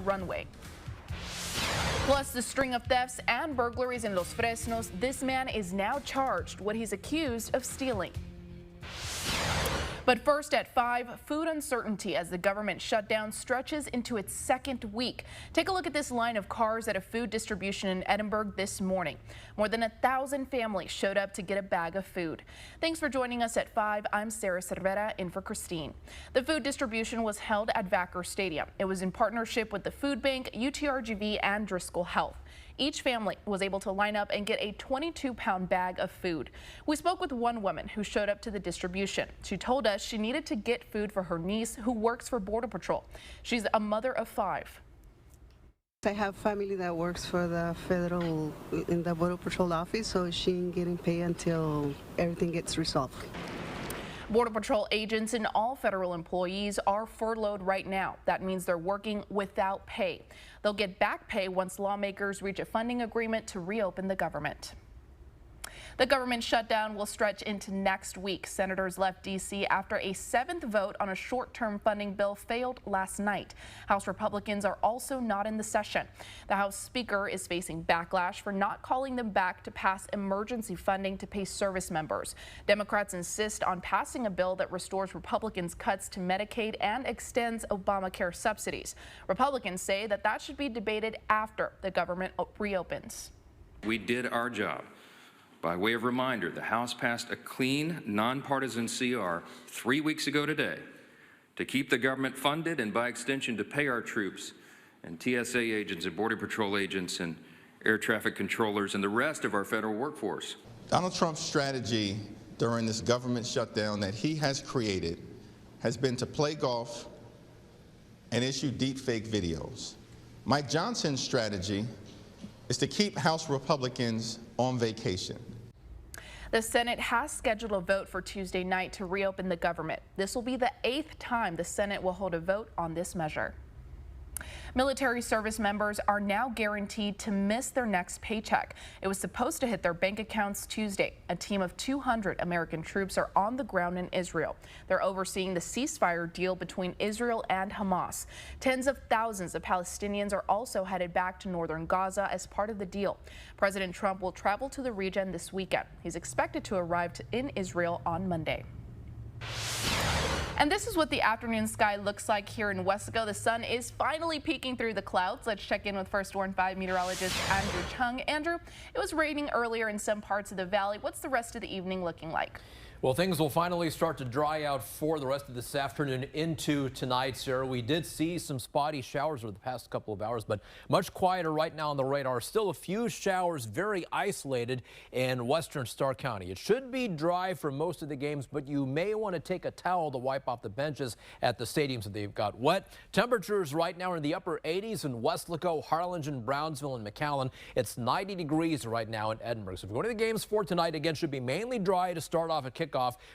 runway. Plus the string of thefts and burglaries in Los Fresnos, this man is now charged what he's accused of stealing. But first at 5, food uncertainty as the government shutdown stretches into its second week. Take a look at this line of cars at a food distribution in Edinburg this morning. More than 1,000 families showed up to get a bag of food. Thanks for joining us at 5. I'm Sarah Cervera in for Christine. The food distribution was held at Vacker Stadium. It was in partnership with the Food Bank, UTRGV, and Driscoll Health. Each family was able to line up and get a 22-pound bag of food. We spoke with one woman who showed up to the distribution. She told us she needed to get food for her niece who works for Border Patrol. She's a mother of 5. I have family that works for the federal in the Border Patrol office, so she ain't getting paid until everything gets resolved. Border Patrol agents and all federal employees are furloughed right now. That means they're working without pay. They'll get back pay once lawmakers reach a funding agreement to reopen the government. The government shutdown will stretch into next week. Senators left D.C. after a 7th vote on a short-term funding bill failed last night. House Republicans are also not in the session. The House Speaker is facing backlash for not calling them back to pass emergency funding to pay service members. Democrats insist on passing a bill that restores Republicans' cuts to Medicaid and extends Obamacare subsidies. Republicans say that should be debated after the government reopens. We did our job. By way of reminder, the House passed a clean, nonpartisan CR 3 weeks ago today to keep the government funded and, by extension, to pay our troops and TSA agents and Border Patrol agents and air traffic controllers and the rest of our federal workforce. Donald Trump's strategy during this government shutdown that he has created has been to play golf and issue deepfake videos. Mike Johnson's strategy is to keep House Republicans on vacation. The Senate has scheduled a vote for Tuesday night to reopen the government. This will be the 8th time the Senate will hold a vote on this measure. Military service members are now guaranteed to miss their next paycheck. It was supposed to hit their bank accounts Tuesday. A team of 200 American troops are on the ground in Israel. They're overseeing the ceasefire deal between Israel and Hamas. Tens of thousands of Palestinians are also headed back to northern Gaza as part of the deal. President Trump will travel to the region this weekend. He's expected to arrive in Israel on Monday. And this is what the afternoon sky looks like here in Wesco. The sun is finally peeking through the clouds. Let's check in with First Warn 5 meteorologist Andrew Chung. Andrew, it was raining earlier in some parts of the valley. What's the rest of the evening looking like? Well, things will finally start to dry out for the rest of this afternoon into tonight, Sarah. We did see some spotty showers over the past couple of hours, but much quieter right now on the radar. Still a few showers, very isolated in western Starr County. It should be dry for most of the games, but you may want to take a towel to wipe off the benches at the stadiums that they've got wet. Temperatures right now are in the upper 80s in Westlaco, Harlingen, Brownsville, and McAllen. It's 90 degrees right now in Edinburg. So if you're going to the games for tonight, again, should be mainly dry to start off at kickoff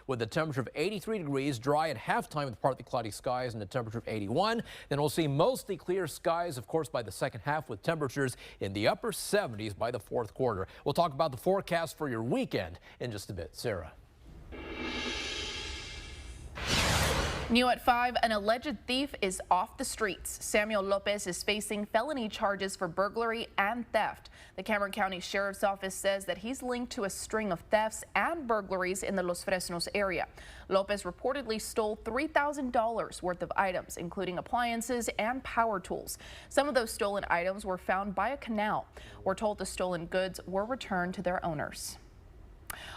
with a temperature of 83 degrees, dry at halftime with partly cloudy skies and a temperature of 81. Then we'll see mostly clear skies, of course, by the second half with temperatures in the upper 70s by the fourth quarter. We'll talk about the forecast for your weekend in just a bit. Sarah. New at 5, an alleged thief is off the streets. Samuel Lopez is facing felony charges for burglary and theft. The Cameron County Sheriff's Office says that he's linked to a string of thefts and burglaries in the Los Fresnos area. Lopez reportedly stole $3,000 worth of items, including appliances and power tools. Some of those stolen items were found by a canal. We're told the stolen goods were returned to their owners.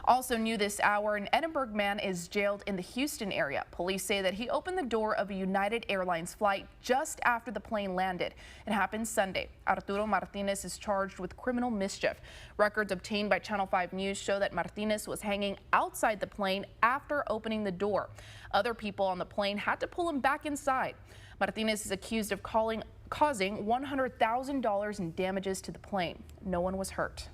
Also new this hour, an Edinburg man is jailed in the Houston area. Police say that he opened the door of a United Airlines flight just after the plane landed. It happened Sunday. Arturo Martinez is charged with criminal mischief. Records obtained by Channel 5 News show that Martinez was hanging outside the plane after opening the door. Other people on the plane had to pull him back inside. Martinez is accused of causing $100,000 in damages to the plane. No one was hurt.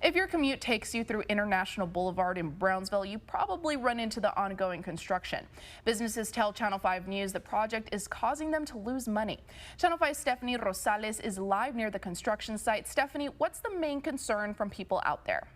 If your commute takes you through International Boulevard in Brownsville, you probably run into the ongoing construction. Businesses tell Channel 5 News the project is causing them to lose money. Channel 5's Stephanie Rosales is live near the construction site. Stephanie, what's the main concern from people out there?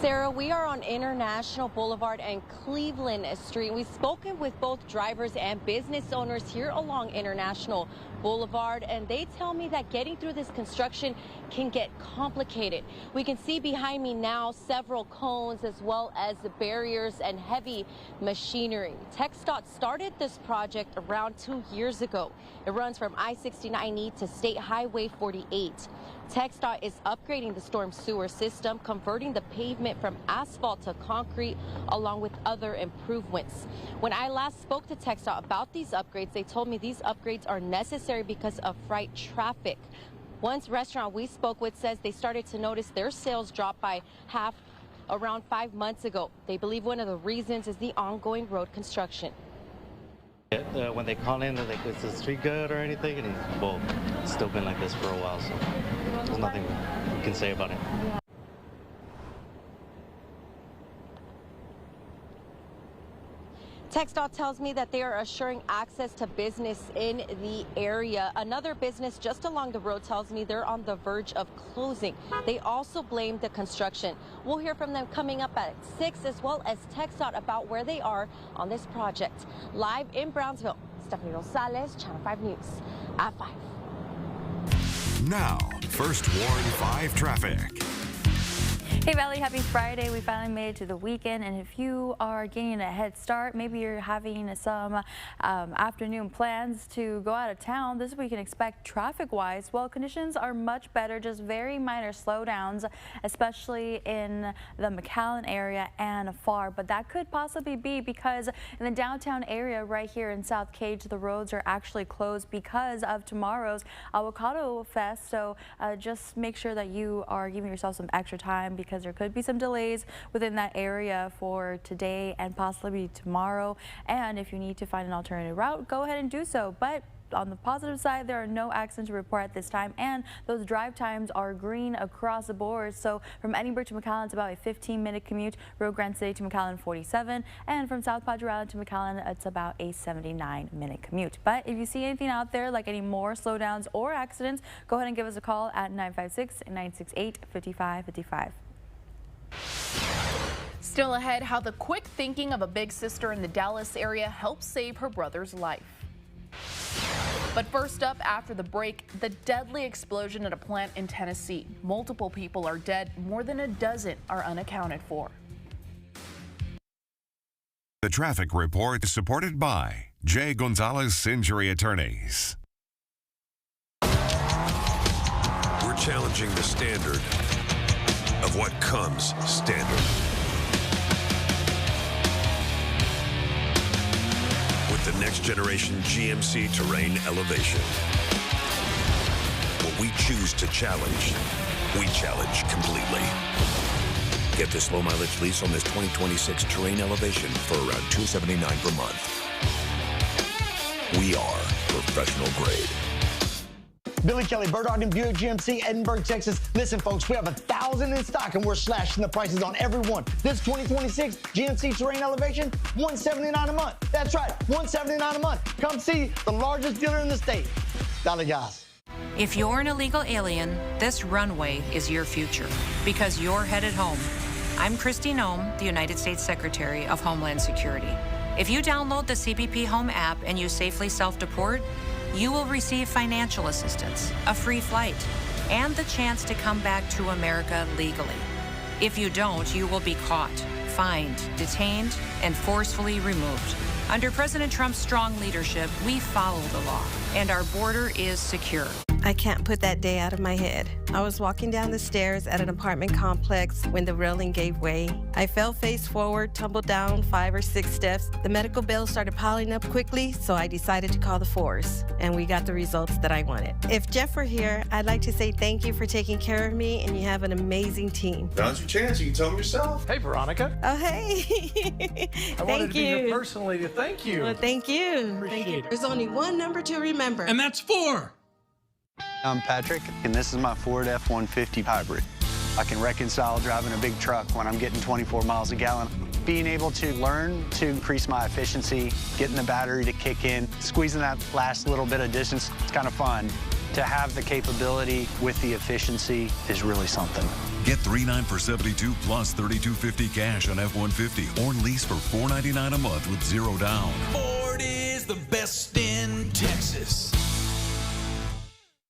Sarah, we are on International Boulevard and Cleveland Street. We've spoken with both drivers and business owners here along International Boulevard, and they tell me that getting through this construction can get complicated. We can see behind me now several cones as well as the barriers and heavy machinery. TxDOT started this project around 2 years ago. It runs from I-69E to State Highway 48. TxDOT is upgrading the storm sewer system, converting the pavement from asphalt to concrete, along with other improvements. When I last spoke to TxDOT about these upgrades, they told me these upgrades are necessary because of freight traffic. One restaurant we spoke with says they started to notice their sales drop by half around 5 months ago. They believe one of the reasons is the ongoing road construction. When they call in, they're like, is the street good or anything? And well, it's still been like this for a while, so there's nothing we can say about it. TxDOT tells me that they are assuring access to business in the area. Another business just along the road tells me they're on the verge of closing. They also blame the construction. We'll hear from them coming up at 6, as well as TxDOT about where they are on this project. Live in Brownsville, Stephanie Rosales, Channel 5 News at 5. Now, First Warn 5 traffic. Hey Valley, happy Friday. We finally made it to the weekend, and if you are getting a head start, maybe you're having some afternoon plans to go out of town, this is what you can expect traffic-wise. Well, conditions are much better, just very minor slowdowns, especially in the McAllen area and far, but that could possibly be because in the downtown area right here in South Cage, the roads are actually closed because of tomorrow's Avocado Fest, so just make sure that you are giving yourself some extra time because there could be some delays within that area for today and possibly tomorrow. And if you need to find an alternative route, go ahead and do so. But on the positive side, there are no accidents to report at this time, and those drive times are green across the board. So from Edinburg to McAllen, it's about a 15-minute commute. Rio Grande City to McAllen, 47, and from South Padre Island to McAllen, it's about a 79-minute commute. But if you see anything out there, like any more slowdowns or accidents, go ahead and give us a call at 956-968-5555. Still ahead, how the quick thinking of a big sister in the Dallas area helped save her brother's life. But first up, after the break, the deadly explosion at a plant in Tennessee. Multiple people are dead, more than a dozen are unaccounted for. The traffic report is supported by J. Gonzalez Injury Attorneys. We're challenging the standard of what comes standard. With the next generation GMC Terrain Elevation. What we choose to challenge, we challenge completely. Get this low mileage lease on this 2026 Terrain Elevation for around $279 per month. We are professional grade. Billy Kelly, Bird Ogden Buick GMC, Edinburg, Texas. Listen, folks, we have 1,000 in stock, and we're slashing the prices on every one. This 2026 GMC Terrain Elevation, $179 a month. That's right, $179 a month. Come see the largest dealer in the state. Dale gas. If you're an illegal alien, this runway is your future, because you're headed home. I'm Christy Nome, the United States Secretary of Homeland Security. If you download the CBP Home app and you safely self-deport, you will receive financial assistance, a free flight, and the chance to come back to America legally. If you don't, you will be caught, fined, detained, and forcefully removed. Under President Trump's strong leadership, we follow the law, and our border is secure. I can't put that day out of my head. I was walking down the stairs at an apartment complex when the railing gave way. I fell face forward, tumbled down 5 or 6 steps. The medical bills started piling up quickly, so I decided to call the force, and we got the results that I wanted. If Jeff were here, I'd like to say thank you for taking care of me, and you have an amazing team. Now's your chance. You can tell them yourself. Hey, Veronica. Oh, hey. I wanted to be here personally to thank you. Well, thank you. Appreciate it. There's only one number to remember. And that's 4. I'm Patrick, and this is my Ford F-150 hybrid. I can reconcile driving a big truck when I'm getting 24 miles a gallon. Being able to learn to increase my efficiency, getting the battery to kick in, squeezing that last little bit of distance, it's kind of fun. To have the capability with the efficiency is really something. Get $3,900 for 72 plus $3,250 cash on F-150 or lease for $499 a month with zero down. Ford is the best in Texas.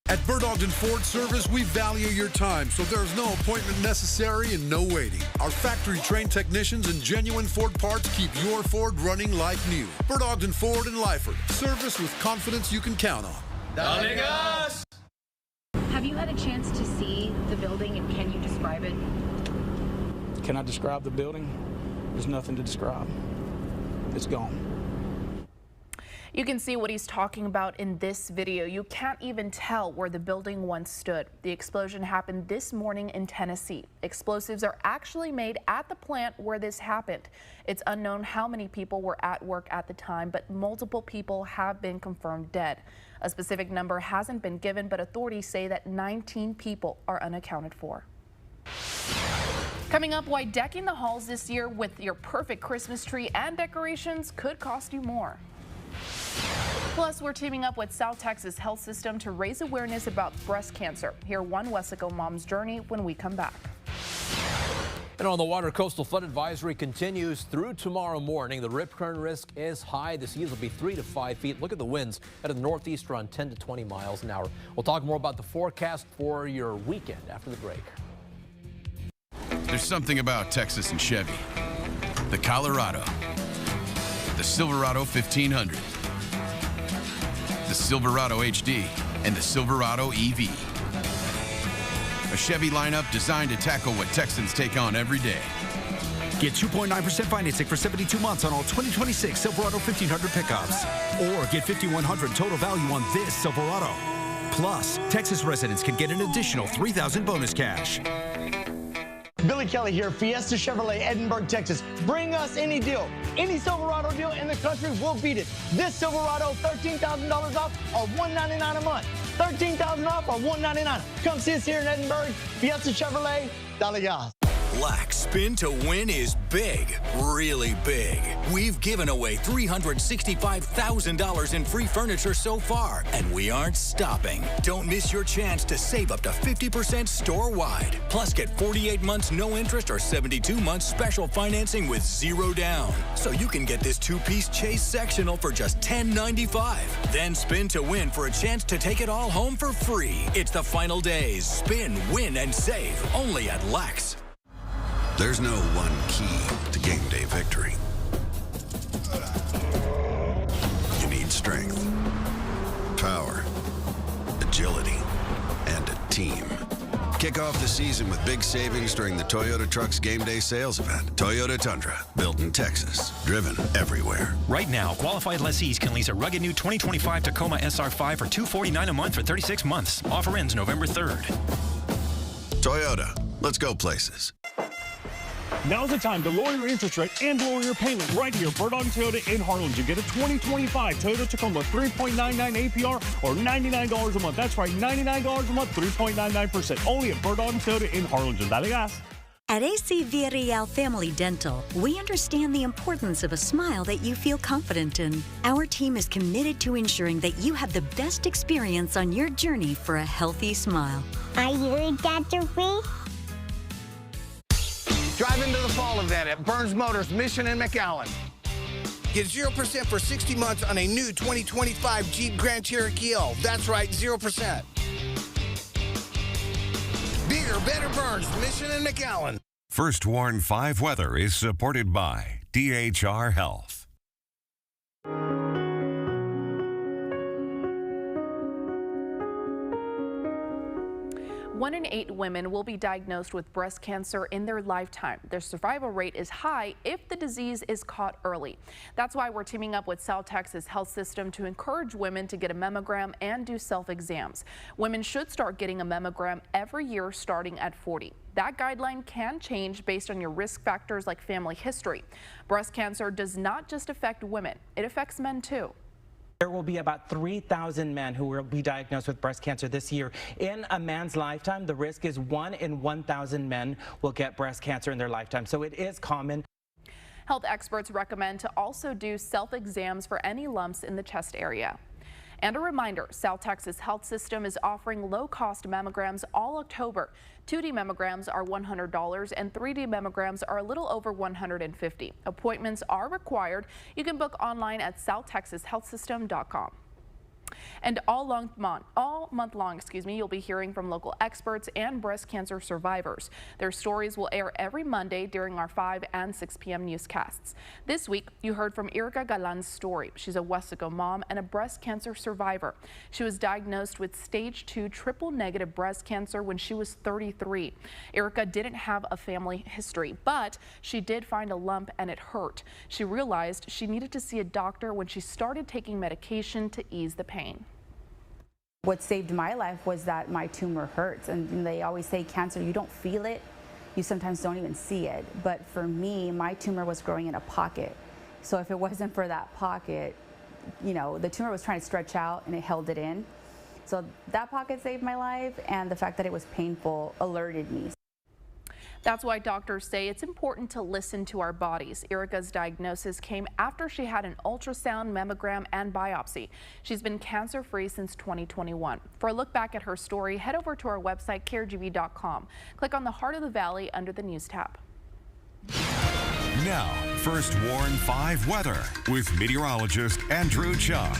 At Bert Ogden Ford Service, we value your time, so there's no appointment necessary and no waiting. Our factory-trained technicians and genuine Ford parts keep your Ford running like new. Bert Ogden Ford in Lyford. Service with confidence you can count on. Dale gas! Have you had a chance to see the building, and can you describe it? Can I describe the building? There's nothing to describe. It's gone. You can see what he's talking about in this video. You can't even tell where the building once stood. The explosion happened this morning in Tennessee. Explosives are actually made at the plant where this happened. It's unknown how many people were at work at the time, but multiple people have been confirmed dead. A specific number hasn't been given, but authorities say that 19 people are unaccounted for. Coming up, why decking the halls this year with your perfect Christmas tree and decorations could cost you more. Plus, we're teaming up with South Texas Health System to raise awareness about breast cancer. Hear one Wesco mom's journey when we come back. And on the water, coastal flood advisory continues through tomorrow morning. The rip current risk is high. The seas will be 3 to 5 feet. Look at the winds out of the northeast around 10 to 20 miles an hour. We'll talk more about the forecast for your weekend after the break. There's something about Texas and Chevy. The Colorado, the Silverado 1500, the Silverado HD, and the Silverado EV. A Chevy lineup designed to tackle what Texans take on every day. Get 2.9% financing for 72 months on all 2026 Silverado 1500 pickups. Or get $5,100 total value on this Silverado. Plus, Texas residents can get an additional $3,000 bonus cash. Billy Kelly here, Fiesta Chevrolet, Edinburg, Texas. Bring us any deal. Any Silverado deal in the country, we'll beat it. This Silverado, $13,000 off or $199 a month. $13,000 off or $199. Come see us here in Edinburg. Fiesta Chevrolet, Dale gas. Black Spin to Win is big, really big. We've given away $365,000 in free furniture so far, and we aren't stopping. Don't miss your chance to save up to 50% store-wide. Plus, get 48 months no interest or 72 months special financing with zero down. So you can get this two-piece Chase sectional for just $10.95. Then spin to win for a chance to take it all home for free. It's the final days. Spin, win, and save. Only at Lex. There's no one key to game day victory. You need strength, power, agility, and a team. Kick off the season with big savings during the Toyota Trucks Game Day sales event. Toyota Tundra, built in Texas, driven everywhere. Right now, qualified lessees can lease a rugged new 2025 Tacoma SR5 for $249 a month for 36 months. Offer ends November 3rd. Toyota, let's go places. Now's the time to lower your interest rate and lower your payment right here. Bert Ogden Toyota in Harlingen. Get a 2025 Toyota Tacoma 3.99 APR or $99 a month. That's right, $99 a month, 3.99%. Only at Bert Ogden Toyota in Harlingen. Dale gas. At AC Villarreal Family Dental, we understand the importance of a smile that you feel confident in. Our team is committed to ensuring that you have the best experience on your journey for a healthy smile. Are you Dr. Free? Drive into the fall event at Burns Motors, Mission and McAllen. Get 0% for 60 months on a new 2025 Jeep Grand Cherokee L. That's right, 0%. Bigger, better Burns, Mission and McAllen. First Warn 5 weather is supported by DHR Health. 1 in 8 women will be diagnosed with breast cancer in their lifetime. Their survival rate is high if the disease is caught early. That's why we're teaming up with South Texas Health System to encourage women to get a mammogram and do self-exams. Women should start getting a mammogram every year starting at 40. That guideline can change based on your risk factors like family history. Breast cancer does not just affect women, it affects men too. There will be about 3,000 men who will be diagnosed with breast cancer this year. In a man's lifetime, the risk is 1 in 1,000 men will get breast cancer in their lifetime, so it is common. Health experts recommend to also do self-exams for any lumps in the chest area. And a reminder, South Texas Health System is offering low-cost mammograms all October. 2D mammograms are $100 and 3D mammograms are a little over $150. Appointments are required. You can book online at southtexashealthsystem.com. And all month long, you'll be hearing from local experts and breast cancer survivors. Their stories will air every Monday during our 5 and 6 p.m. newscasts. This week, you heard from Erica Galan's story. She's a Wesco mom and a breast cancer survivor. She was diagnosed with stage 2 triple-negative breast cancer when she was 33. Erica didn't have a family history, but she did find a lump and it hurt. She realized she needed to see a doctor when she started taking medication to ease the pain. What saved my life was that my tumor hurts, and they always say cancer, you don't feel it, you sometimes don't even see it. But for me, my tumor was growing in a pocket. So if it wasn't for that pocket, you know, the tumor was trying to stretch out and it held it in. So that pocket saved my life, and the fact that it was painful alerted me. That's why doctors say it's important to listen to our bodies. Erica's diagnosis came after she had an ultrasound, mammogram, and biopsy. She's been cancer-free since 2021. For a look back at her story, head over to our website, caregv.com. Click on the Heart of the Valley under the News tab. Now, First Warn 5 weather with meteorologist Andrew Chung.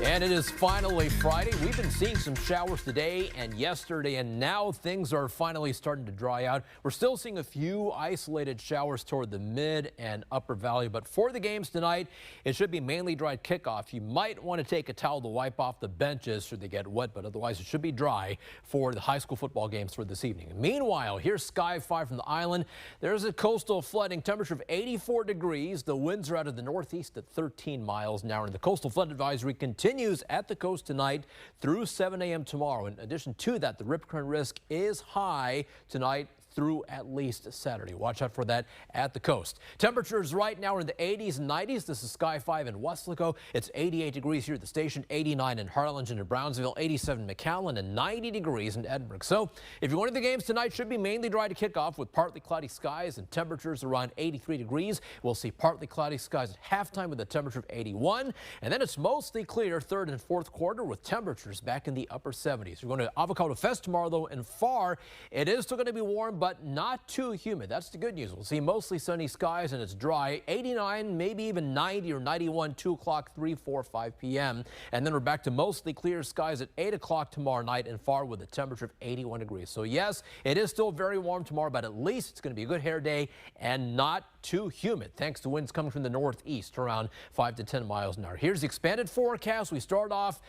And it is finally Friday. We've been seeing some showers today and yesterday, and now things are finally starting to dry out. We're still seeing a few isolated showers toward the mid and upper valley, but for the games tonight, it should be mainly dry at kickoff. You might want to take a towel to wipe off the benches should they get wet, but otherwise it should be dry for the high school football games for this evening. Meanwhile, here's Sky 5 from the island. There's a coastal flooding temperature of 84 degrees. The winds are out of the northeast at 13 miles an hour, and the coastal flood advisory continues at the coast tonight through 7 a.m. tomorrow. In addition to that, the rip current risk is high tonight through at least Saturday. Watch out for that at the coast. Temperatures right now are in the 80s and 90s. This is Sky 5 in Westlaco. It's 88 degrees here at the station, 89 in Harlingen and Brownsville, 87 in McAllen, and 90 degrees in Edinburgh. So if you're going to the games tonight, should be mainly dry to kick off with partly cloudy skies and temperatures around 83 degrees. We'll see partly cloudy skies at halftime with a temperature of 81. And then it's mostly clear third and fourth quarter with temperatures back in the upper 70s. We're going to Avocado Fest tomorrow, though, and far it is still going to be warm, but not too humid. That's the good news. We'll see mostly sunny skies and it's dry. 89, maybe even 90 or 91, 2 o'clock, 3, 4, 5 p.m. And then we're back to mostly clear skies at 8 o'clock tomorrow night and far with a temperature of 81 degrees. So yes, it is still very warm tomorrow, but at least it's going to be a good hair day and not too humid thanks to winds coming from the northeast around 5 to 10 miles an hour. Here's the expanded forecast. We start off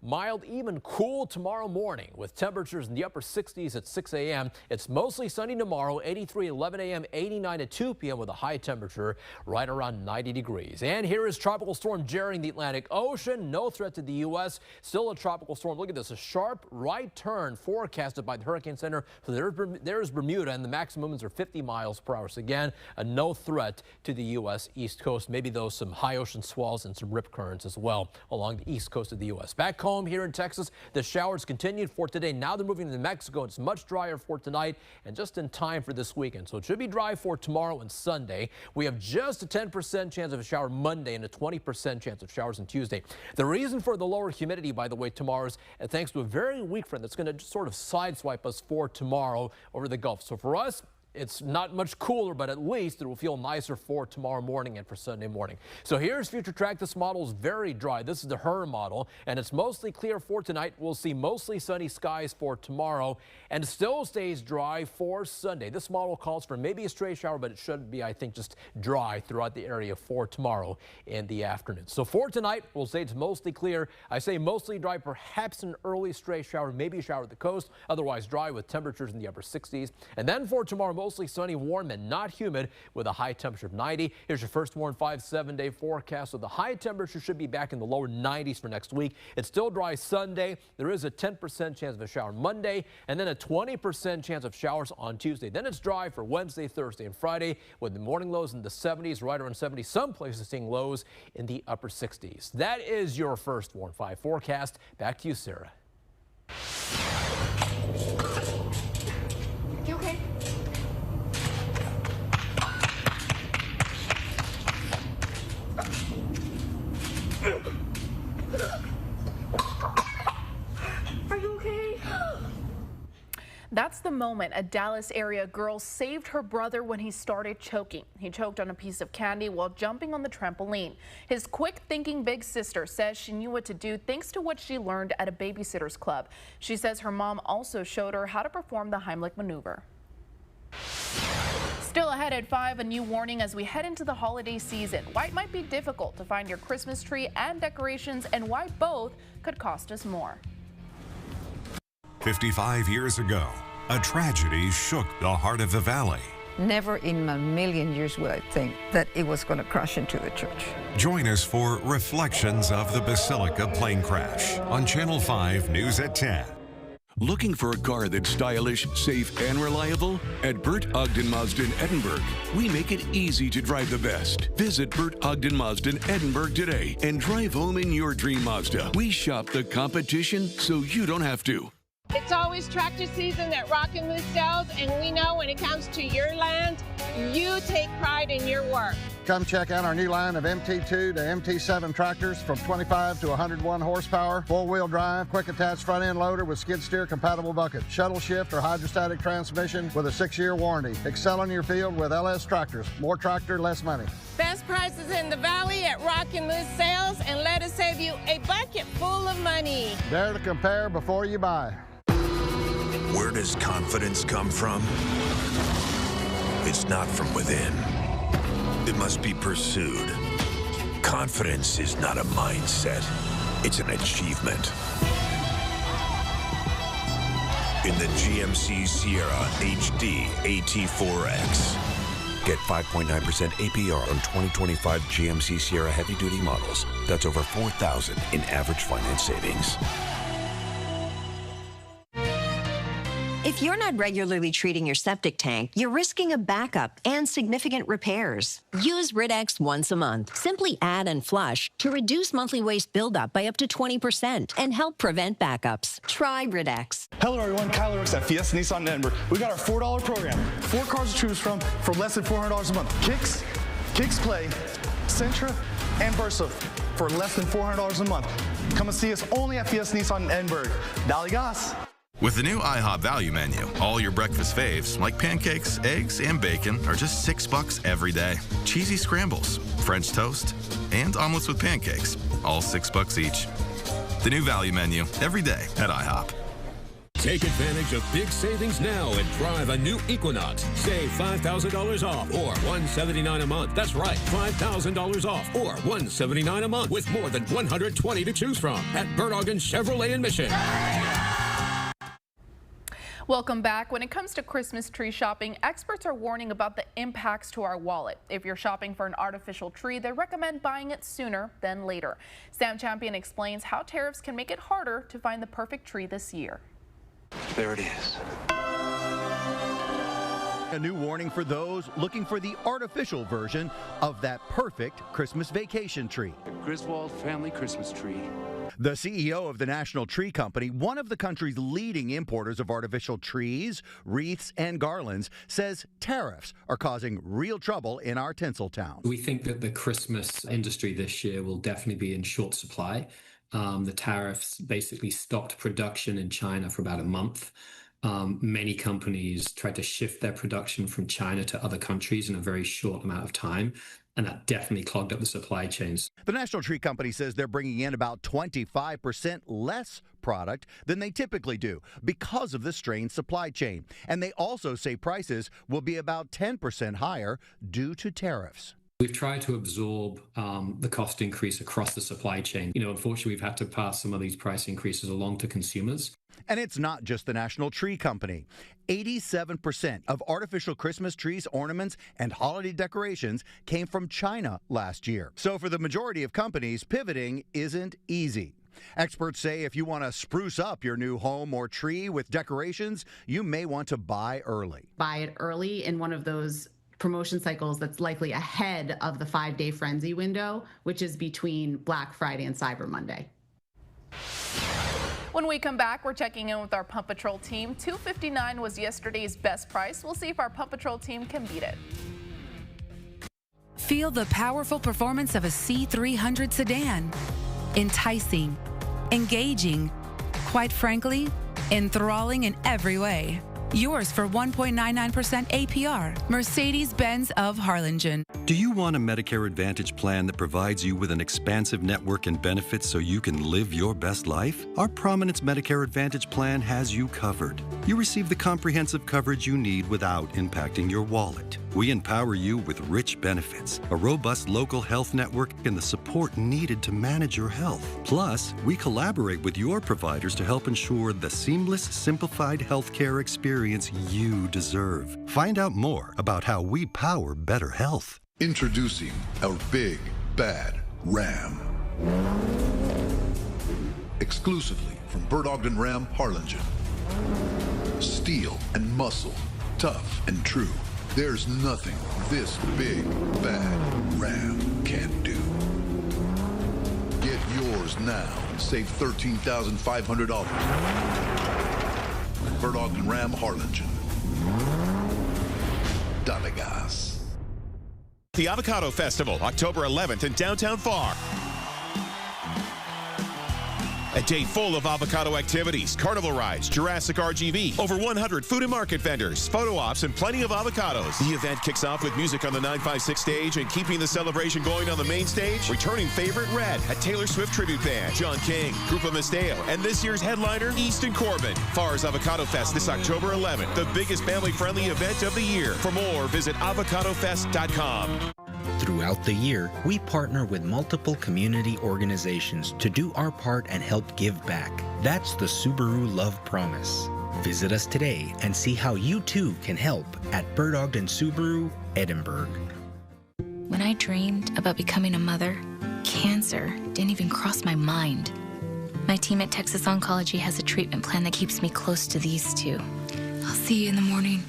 mild, even cool tomorrow morning with temperatures in the upper 60s at 6 a.m. It's mostly sunny tomorrow, 83 at 11 a.m., 89 at 2 p.m. with a high temperature right around 90 degrees. And here is Tropical Storm Jerry in the Atlantic Ocean. No threat to the U.S. Still a tropical storm. Look at this, a sharp right turn forecasted by the Hurricane Center. So there's Bermuda, and the maximum winds are 50 miles per hour. So again, a no threat to the U.S. East Coast. Maybe those some high ocean swells and some rip currents as well along the east coast of the U.S. Back home here in Texas, the showers continued for today. Now they're moving to Mexico. It's much drier for tonight and just in time for this weekend. So it should be dry for tomorrow and Sunday. We have just a 10% chance of a shower Monday and a 20% chance of showers on Tuesday. The reason for the lower humidity, by the way, tomorrow is thanks to a very weak front that's going to sort of sideswipe us for tomorrow over the Gulf. So for us, it's not much cooler, but at least it will feel nicer for tomorrow morning and for Sunday morning. So here's Future Track. This model is very dry. This is the HER model, and it's mostly clear for tonight. We'll see mostly sunny skies for tomorrow, and still stays dry for Sunday. This model calls for maybe a stray shower, but it should be, I think, just dry throughout the area for tomorrow in the afternoon. So for tonight, we'll say it's mostly clear. I say mostly dry, perhaps an early stray shower, maybe a shower at the coast, otherwise dry with temperatures in the upper 60s. And then for tomorrow, mostly sunny, warm, and not humid with a high temperature of 90. Here's your First Warn 5 7-day forecast. So the high temperature should be back in the lower 90s for next week. It's still dry Sunday. There is a 10% chance of a shower Monday, and then a 20% chance of showers on Tuesday. Then it's dry for Wednesday, Thursday, and Friday with the morning lows in the 70s, right around 70. Some places seeing lows in the upper 60s. That is your First Warn 5 forecast. Back to you, Sarah. You okay? That's the moment a Dallas area girl saved her brother when he started choking. He choked on a piece of candy while jumping on the trampoline. His quick-thinking big sister says she knew what to do thanks to what she learned at a babysitter's club. She says her mom also showed her how to perform the Heimlich maneuver. Still ahead at 5, a new warning as we head into the holiday season. Why it might be difficult to find your Christmas tree and decorations, and why both could cost us more. 55 years ago, a tragedy shook the heart of the valley. Never in a million years would I think that it was going to crash into the church. Join us for Reflections of the Basilica plane crash on Channel 5 News at 10. Looking for a car that's stylish, safe, and reliable? At Bert Ogden Mazda in Edinburg, we make it easy to drive the best. Visit Bert Ogden Mazda in Edinburg today and drive home in your dream Mazda. We shop the competition so you don't have to. It's always tractor season at Rockin' Moose sells, and we know when it comes to your land, you take pride in your work. Come check out our new line of MT2 to MT7 tractors from 25 to 101 horsepower, four-wheel drive, quick attached front-end loader with skid steer compatible bucket, shuttle shift or hydrostatic transmission with a 6-year warranty. Excel in your field with LS tractors. More tractor, less money. Best prices in the valley at Rockin' Moose sales, and let us save you a bucket full of money. Dare to compare before you buy. Where does confidence come from? It's not from within. It must be pursued. Confidence is not a mindset. It's an achievement. In the GMC Sierra HD AT4X. Get 5.9% APR on 2025 GMC Sierra heavy-duty models. That's over $4,000 in average finance savings. If you're not regularly treating your septic tank, you're risking a backup and significant repairs. Use Rid-X once a month. Simply add and flush to reduce monthly waste buildup by up to 20% and help prevent backups. Try Rid-X. Hello everyone, Kyler Ricks at Fiesta Nissan in Edinburg. We got our $4 program. 4 cars to choose from for less than $400 a month. Kicks Play, Sentra, and Versa for less than $400 a month. Come and see us only at Fiesta Nissan in Edinburg. Dali Gas. With the new IHOP value menu, all your breakfast faves, like pancakes, eggs, and bacon, are just $6 every day. Cheesy scrambles, French toast, and omelets with pancakes, all $6 each. The new value menu, every day at IHOP. Take advantage of big savings now and drive a new Equinox. Save $5,000 off or $179 a month. That's right, $5,000 off or $179 a month with more than 120 to choose from at Bert Ogden Chevrolet in Mission. Welcome back. When it comes to Christmas tree shopping, experts are warning about the impacts to our wallet. If you're shopping for an artificial tree, they recommend buying it sooner than later. Sam Champion explains how tariffs can make it harder to find the perfect tree this year. There it is. A new warning for those looking for the artificial version of that perfect Christmas vacation tree. The Griswold family Christmas tree. The CEO of the National Tree Company, one of the country's leading importers of artificial trees, wreaths, and garlands, says tariffs are causing real trouble in our Tinseltown. We think that the Christmas industry this year will definitely be in short supply. The tariffs basically stopped production in China for about a month. Many companies tried to shift their production from China to other countries in a very short amount of time, and that definitely clogged up the supply chains. The National Tree Company says they're bringing in about 25% less product than they typically do because of the strained supply chain. And they also say prices will be about 10% higher due to tariffs. We've tried to absorb the cost increase across the supply chain. Unfortunately, we've had to pass some of these price increases along to consumers. And it's not just the National Tree Company. 87% of artificial Christmas trees, ornaments, and holiday decorations came from China last year. So for the majority of companies, pivoting isn't easy. Experts say if you want to spruce up your new home or tree with decorations, you may want to buy early. Buy it early in one of those promotion cycles that's likely ahead of the 5-day frenzy window, which is between Black Friday and Cyber Monday. When we come back, we're checking in with our Pump Patrol team. $259 was yesterday's best price. We'll see if our Pump Patrol team can beat it. Feel the powerful performance of a C300 sedan. Enticing, engaging, quite frankly, enthralling in every way. Yours for 1.99% APR. Mercedes-Benz of Harlingen. Do you want a Medicare Advantage plan that provides you with an expansive network and benefits so you can live your best life? Our Prominence Medicare Advantage plan has you covered. You receive the comprehensive coverage you need without impacting your wallet. We empower you with rich benefits, a robust local health network, and the support needed to manage your health. Plus, we collaborate with your providers to help ensure the seamless, simplified healthcare experience you deserve. Find out more about how we power better health. Introducing our big, bad Ram. Exclusively from Bert Ogden Ram, Harlingen. Steel and muscle, tough and true. There's nothing this big, bad Ram can't do. Get yours now. Save $13,500. Bert Ogden Ram, Harlingen. Dale gas. The Avocado Festival, October 11th in downtown Pharr. A day full of avocado activities, carnival rides, Jurassic RGV, over 100 food and market vendors, photo ops, and plenty of avocados. The event kicks off with music on the 956 stage, and keeping the celebration going on the main stage, returning favorite Red, a Taylor Swift tribute band, John King, Grupo Misteo, and this year's headliner, Easton Corbin. Pharr's Avocado Fest this October 11th, the biggest family-friendly event of the year. For more, visit avocadofest.com. Throughout the year, we partner with multiple community organizations to do our part and help give back. That's the Subaru Love Promise. Visit us today and see how you too can help at Bert Ogden Subaru, Edinburg. When I dreamed about becoming a mother, cancer didn't even cross my mind. My team at Texas Oncology has a treatment plan that keeps me close to these two. I'll see you in the morning.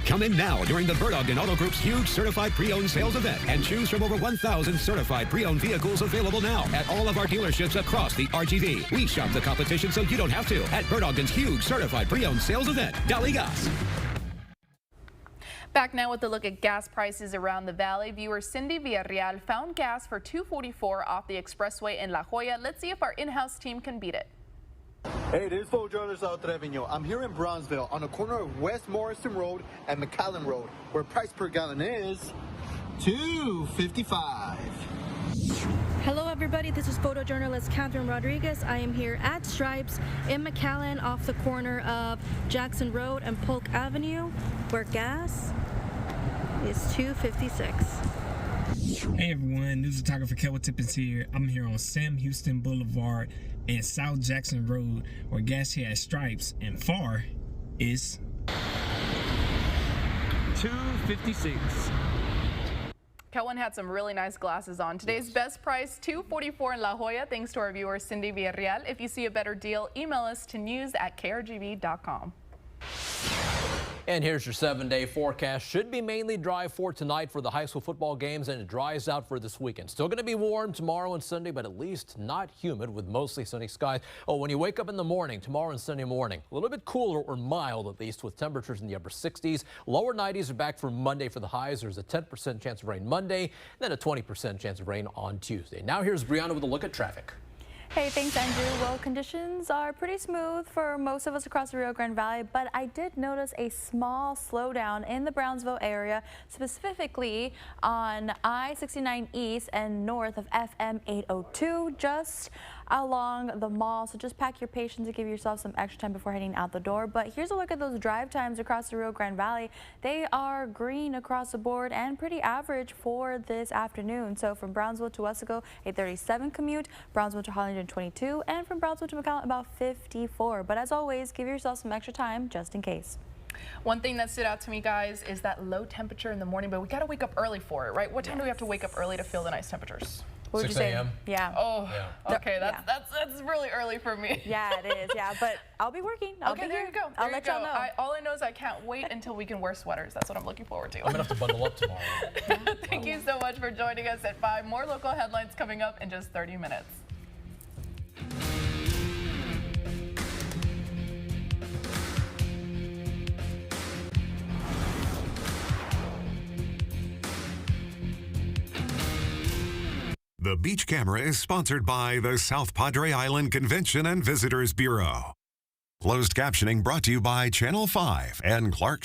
Come in now during the Bert Ogden Auto Group's huge certified pre-owned sales event and choose from over 1,000 certified pre-owned vehicles available now at all of our dealerships across the RGV. We shop the competition so you don't have to at Bert Ogden's huge certified pre-owned sales event. Dale gas. Back now with a look at gas prices around the valley. Viewer Cindy Villarreal found gas for $2.44 off the expressway in La Jolla. Let's see if our in-house team can beat it. Hey, this is photojournalist Al Trevino. I'm here in Bronzeville on the corner of West Morrison Road and McAllen Road, where price per gallon is $2.55. Hello everybody, this is photojournalist Catherine Rodriguez. I am here at Stripes in McAllen off the corner of Jackson Road and Polk Avenue, where gas is $2.56. Hey everyone, news photographer Kelvin Tippins here. I'm here on Sam Houston Boulevard and South Jackson Road, where gas here at Stripes and Pharr is $2.56. Kelvin had some really nice glasses on. Today's best price, $2.44 in La Jolla, thanks to our viewer Cindy Villarreal. If you see a better deal, email us to news@krgv.com. And here's your 7-day forecast. Should be mainly dry for tonight for the high school football games, and it dries out for this weekend. Still going to be warm tomorrow and Sunday, but at least not humid with mostly sunny skies. Oh, when you wake up in the morning, tomorrow and Sunday morning, a little bit cooler or mild at least, with temperatures in the upper 60s. Lower 90s are back for Monday for the highs. There's a 10% chance of rain Monday, then a 20% chance of rain on Tuesday. Now here's Brianna with a look at traffic. Hey, thanks, Andrew. Well, conditions are pretty smooth for most of us across the Rio Grande Valley, but I did notice a small slowdown in the Brownsville area, specifically on I-69 East and north of FM 802, just along the mall. So just pack your patience and give yourself some extra time before heading out the door. But here's a look at those drive times across the Rio Grande Valley. They are green across the board and pretty average for this afternoon. So from Brownsville to Wesco, a 37 commute, Brownsville to Harlingen 22, and from Brownsville to McAllen about 54. But as always, give yourself some extra time just in case. One thing that stood out to me, guys, is that low temperature in the morning, but we got to wake up early for it, right? What time do we have to wake up early to feel the nice temperatures? What would you say? 6 a.m. Yeah. Oh, yeah. Okay, that's really early for me. Yeah, it is. Yeah, but I'll be working. I'll be there here. You go. I'll let y'all know. All I know is I can't wait until we can wear sweaters. That's what I'm looking forward to. I'm gonna have to bundle up tomorrow. Thank you so much for joining us at 5. More local headlines coming up in just 30 minutes. The Beach Camera is sponsored by the South Padre Island Convention and Visitors Bureau. Closed captioning brought to you by Channel 5 and Clark